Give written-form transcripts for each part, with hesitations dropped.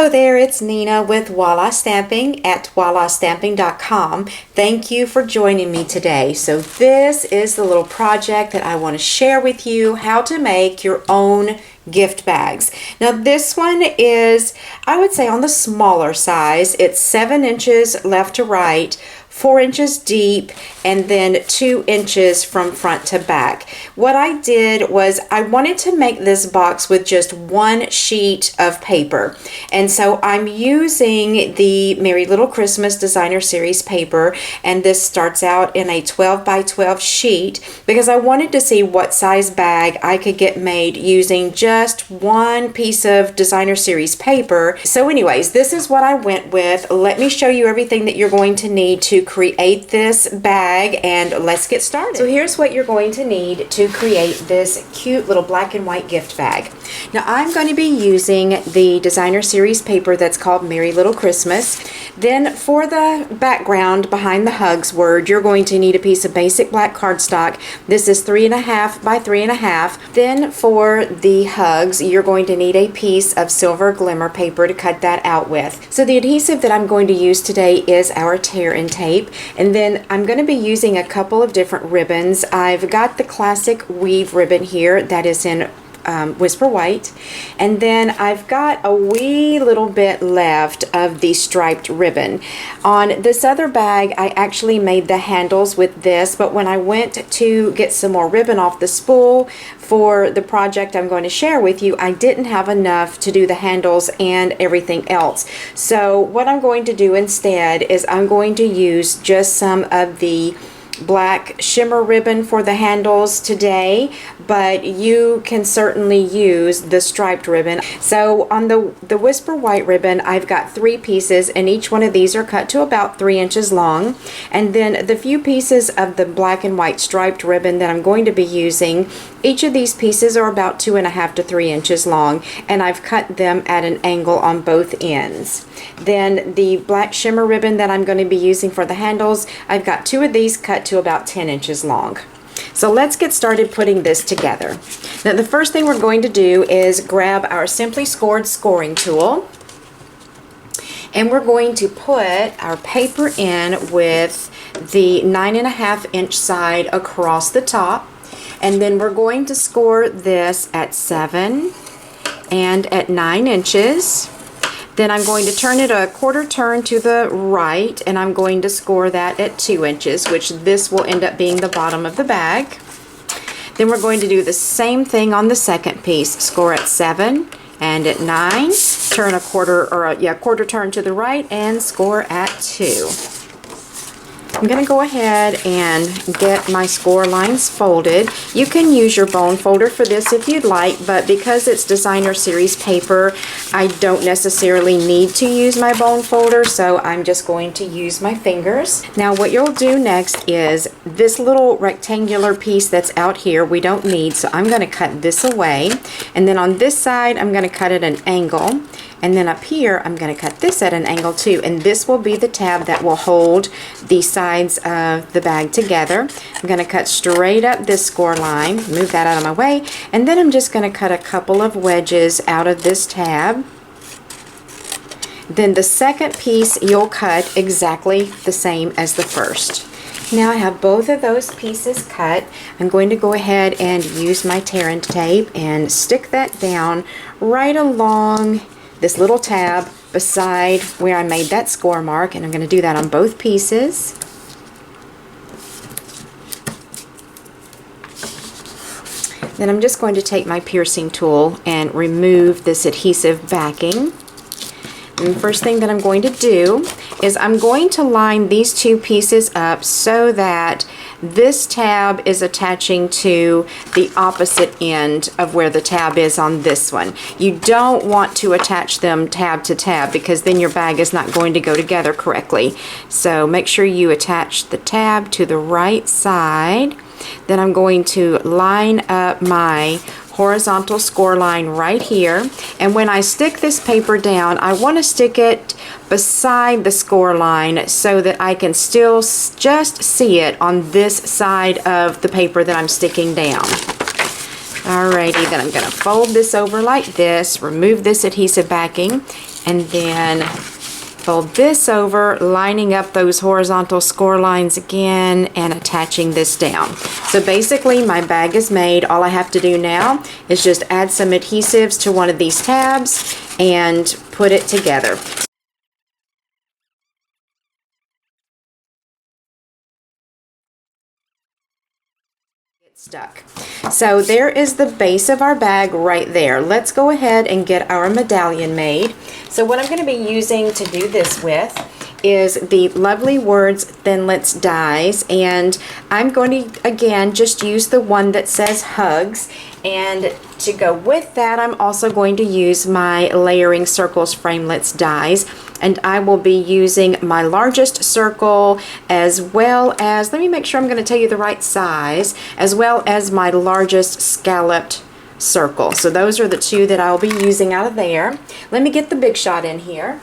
Hello there, it's Nina with Walla Stamping at wallastamping.com. Thank you for joining me today. So this is the little project that I want to share with you, how to make your own gift bags. Now this one is, I would say, on the smaller size. It's 7 inches left to right, 4 inches deep, and then 2 inches from front to back. What I did was I wanted to make this box with just one sheet of paper, and so I'm using the Merry Little Christmas Designer Series paper, and this starts out in a 12 by 12 sheet because I wanted to see what size bag I could get made using just one piece of Designer Series paper. So anyways, this is what I went with. Let me show you everything that you're going to need to create this bag, and let's get started. So here's what you're going to need to create this cute little black and white gift bag. Now I'm going to be using the Designer Series paper that's called Merry Little Christmas. Then for the background behind the hugs word, you're going to need a piece of basic black cardstock. This is 3.5 by 3.5. Then for the hugs, you're going to need a piece of silver glimmer paper to cut that out with. So the adhesive that I'm going to use today is our tear and tape, and then I'm going to be using a couple of different ribbons. I've got the classic weave ribbon here that is in Whisper White, and then I've got a wee little bit left of the striped ribbon. On this other bag, I actually made the handles with this, but when I went to get some more ribbon off the spool for the project I'm going to share with you, I didn't have enough to do the handles and everything else. So what I'm going to do instead is I'm going to use just some of the black shimmer ribbon for the handles today, but you can certainly use the striped ribbon. So on the Whisper White ribbon, I've got 3 pieces, and each one of these are cut to about 3 inches long. And then the few pieces of the black and white striped ribbon that I'm going to be using, each of these pieces are about 2.5 to 3 inches long, and I've cut them at an angle on both ends. Then the black shimmer ribbon that I'm going to be using for the handles, I've got 2 of these cut to about 10 inches long. So let's get started putting this together. Now the first thing we're going to do is grab our Simply Scored scoring tool, and we're going to put our paper in with the 9.5 inch side across the top, and then we're going to score this at 7 and at 9 inches. Then I'm going to turn it a quarter turn to the right, and I'm going to score that at 2 inches, which this will end up being the bottom of the bag. Then we're going to do the same thing on the second piece. Score at 7 and at 9. Turn a quarter turn to the right and score at 2. I'm going to go ahead and get my score lines folded. You can use your bone folder for this if you'd like, but because it's Designer Series paper, I don't necessarily need to use my bone folder, so I'm just going to use my fingers. Now what you'll do next is this little rectangular piece that's out here we don't need, so I'm going to cut this away, and then on this side I'm going to cut at an angle. And then up here, I'm going to cut this at an angle too, and this will be the tab that will hold the sides of the bag together. I'm going to cut straight up this score line, move that out of my way, and then I'm just going to cut a couple of wedges out of this tab. Then the second piece you'll cut exactly the same as the first. Now I have both of those pieces cut. I'm going to go ahead and use my tear and tape and stick that down right along this little tab beside where I made that score mark, and I'm going to do that on both pieces. Then I'm just going to take my piercing tool and remove this adhesive backing. And the first thing that I'm going to do is I'm going to line these 2 pieces up so that this tab is attaching to the opposite end of where the tab is on this one. You don't want to attach them tab to tab because then your bag is not going to go together correctly. So make sure you attach the tab to the right side. Then I'm going to line up my horizontal score line right here, and when I stick this paper down, I want to stick it beside the score line so that I can still just see it on this side of the paper that I'm sticking down. Alrighty, then I'm going to fold this over like this, remove this adhesive backing, and then fold this over, lining up those horizontal score lines again and attaching this down. So basically my bag is made. All I have to do now is just add some adhesives to one of these tabs and put it together. Stuck. So there is the base of our bag right there. Let's go ahead and get our medallion made. So what I'm going to be using to do this with is the Lovely Words Thinlits dies, and I'm going to again just use the one that says Hugs, and to go with that I'm also going to use my Layering Circles Framelits dies, and I will be using my largest circle as well as, let me make sure I'm going to tell you the right size, as well as my largest scalloped circle. So those are the two that I'll be using out of there. Let me get the big shot in here.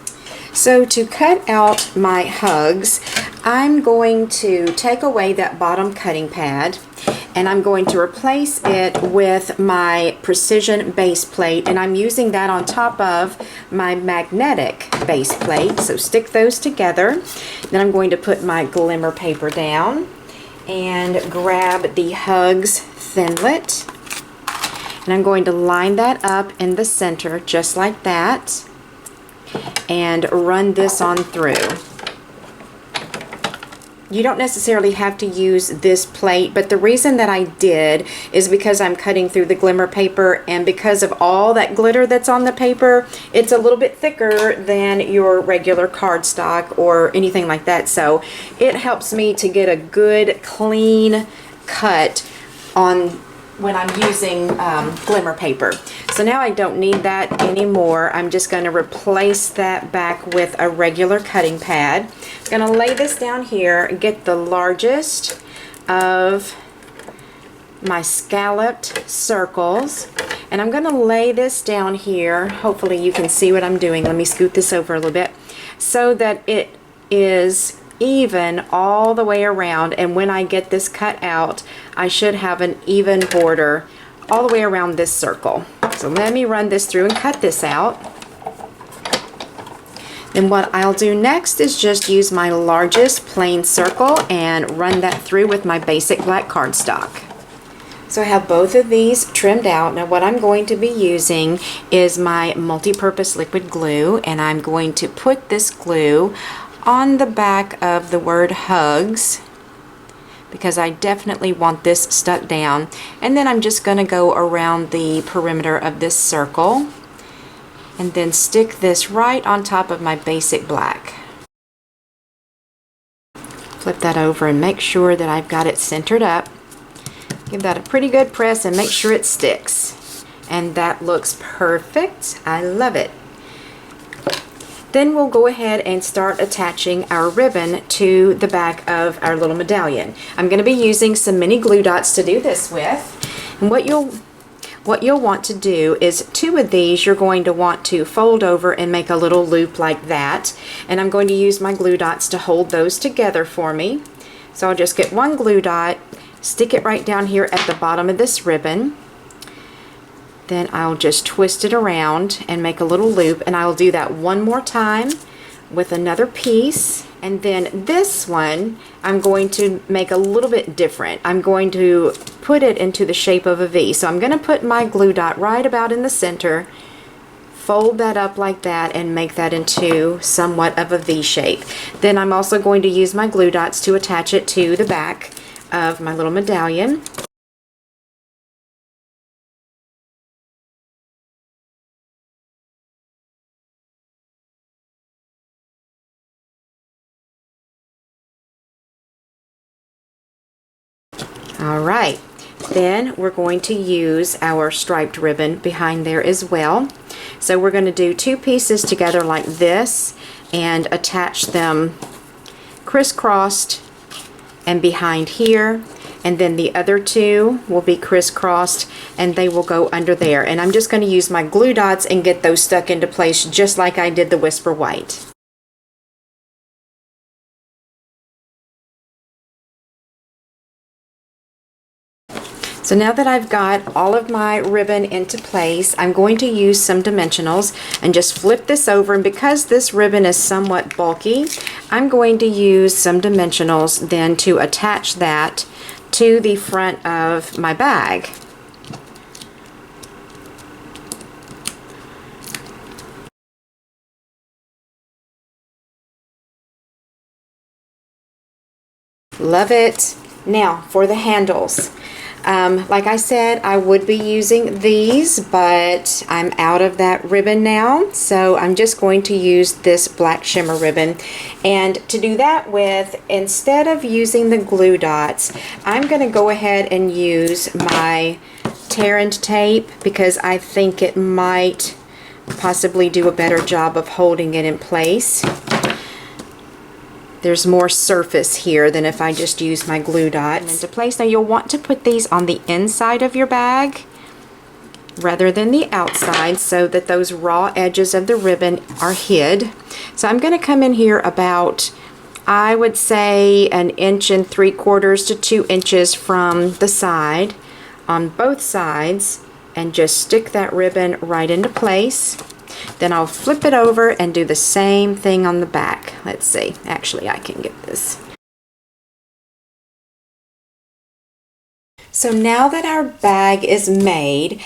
So to cut out my hugs, I'm going to take away that bottom cutting pad, and I'm going to replace it with my precision base plate, and I'm using that on top of my magnetic base plate. So stick those together. Then I'm going to put my glimmer paper down and grab the Hugs Thinlit, and I'm going to line that up in the center just like that and run this on through. You don't necessarily have to use this plate, but the reason that I did is because I'm cutting through the glimmer paper, and because of all that glitter that's on the paper, it's a little bit thicker than your regular cardstock or anything like that. So it helps me to get a good clean cut on when I'm using glimmer paper. So now I don't need that anymore. I'm just going to replace that back with a regular cutting pad. I'm going to lay this down here, get the largest of my scalloped circles, and I'm going to lay this down here. Hopefully you can see what I'm doing. Let me scoot this over a little bit so that it is even all the way around, and when I get this cut out I should have an even border all the way around this circle. So let me run this through and cut this out. Then what I'll do next is just use my largest plain circle and run that through with my basic black cardstock. So I have both of these trimmed out. Now what I'm going to be using is my multi-purpose liquid glue, and I'm going to put this glue on the back of the word Hugs because I definitely want this stuck down, and then I'm just going to go around the perimeter of this circle and then stick this right on top of my basic black. Flip that over and make sure that I've got it centered up. Give that a pretty good press and make sure it sticks, and that looks perfect. I love it. Then we'll go ahead and start attaching our ribbon to the back of our little medallion. I'm going to be using some mini glue dots to do this with. And what you'll want to do is two of these you're going to want to fold over and make a little loop like that. And I'm going to use my glue dots to hold those together for me. So I'll just get one glue dot, stick it right down here at the bottom of this ribbon. Then I'll just twist it around and make a little loop, and I'll do that one more time with another piece. And then this one I'm going to make a little bit different. I'm going to put it into the shape of a V. So I'm going to put my glue dot right about in the center, fold that up like that, and make that into somewhat of a V shape. Then I'm also going to use my glue dots to attach it to the back of my little medallion. Alright, then we're going to use our striped ribbon behind there as well. So we're going to do two pieces together like this and attach them crisscrossed and behind here, and then the other two will be crisscrossed and they will go under there. And I'm just going to use my glue dots and get those stuck into place just like I did the Whisper White. So now that I've got all of my ribbon into place, I'm going to use some dimensionals and just flip this over. And because this ribbon is somewhat bulky, I'm going to use some dimensionals then to attach that to the front of my bag. Love it. Now for the handles. Like I said, I would be using these, but I'm out of that ribbon now, so I'm just going to use this black shimmer ribbon. And to do that with, instead of using the glue dots, I'm going to go ahead and use my tear and tape because I think it might possibly do a better job of holding it in place. There's more surface here than if I just use my glue dots into place. Now you'll want to put these on the inside of your bag rather than the outside so that those raw edges of the ribbon are hid. So I'm going to come in here about, I would say, 1.75 to 2 inches from the side on both sides and just stick that ribbon right into place. Then I'll flip it over and do the same thing on the back. Let's see. Actually, I can get this. So now that our bag is made,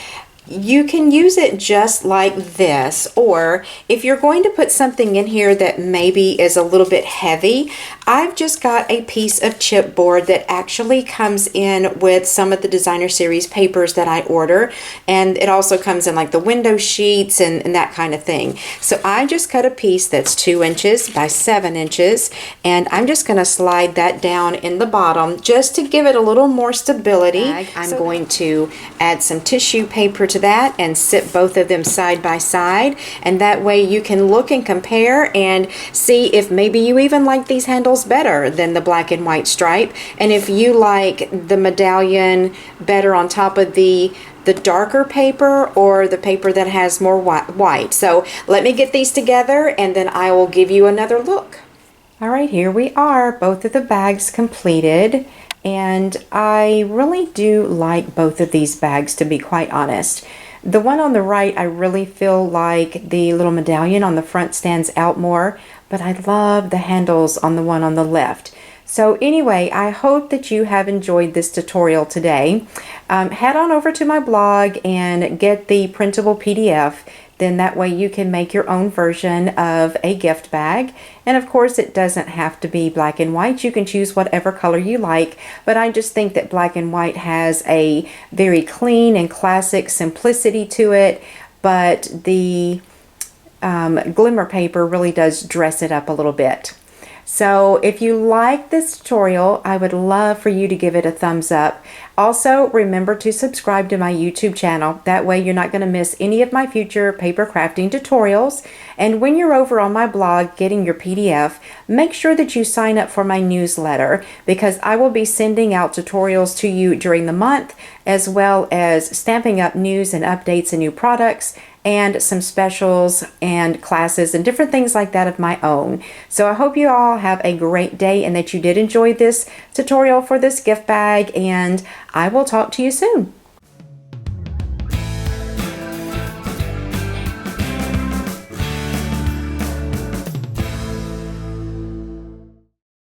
you can use it just like this, or if you're going to put something in here that maybe is a little bit heavy, I've just got a piece of chipboard that actually comes in with some of the designer series papers that I order, and it also comes in like the window sheets and that kind of thing. So I just cut a piece that's 2 inches by 7 inches, and I'm just going to slide that down in the bottom just to give it a little more stability. I'm going to add some tissue paper to that and sit both of them side by side, and that way you can look and compare and see if maybe you even like these handles better than the black and white stripe, and if you like the medallion better on top of the darker paper or the paper that has more white. So let me get these together and then I will give you another look. All right, here we are, both of the bags completed. And I really do like both of these bags, to be quite honest. The one on the right, I really feel like the little medallion on the front stands out more, but I love the handles on the one on the left. So anyway, I hope that you have enjoyed this tutorial today. Head on over to my blog and get the printable PDF. Then that way you can make your own version of a gift bag. And of course it doesn't have to be black and white. You can choose whatever color you like, but I just think that black and white has a very clean and classic simplicity to it, but the glimmer paper really does dress it up a little bit. So if you like this tutorial, I would love for you to give it a thumbs up. Also, remember to subscribe to my YouTube channel. That way you're not going to miss any of my future paper crafting tutorials. And when you're over on my blog getting your PDF, make sure that you sign up for my newsletter, because I will be sending out tutorials to you during the month, as well as Stampin' Up news and updates and new products, and some specials and classes and different things like that of my own. So I hope you all have a great day and that you did enjoy this tutorial for this gift bag, and I will talk to you soon.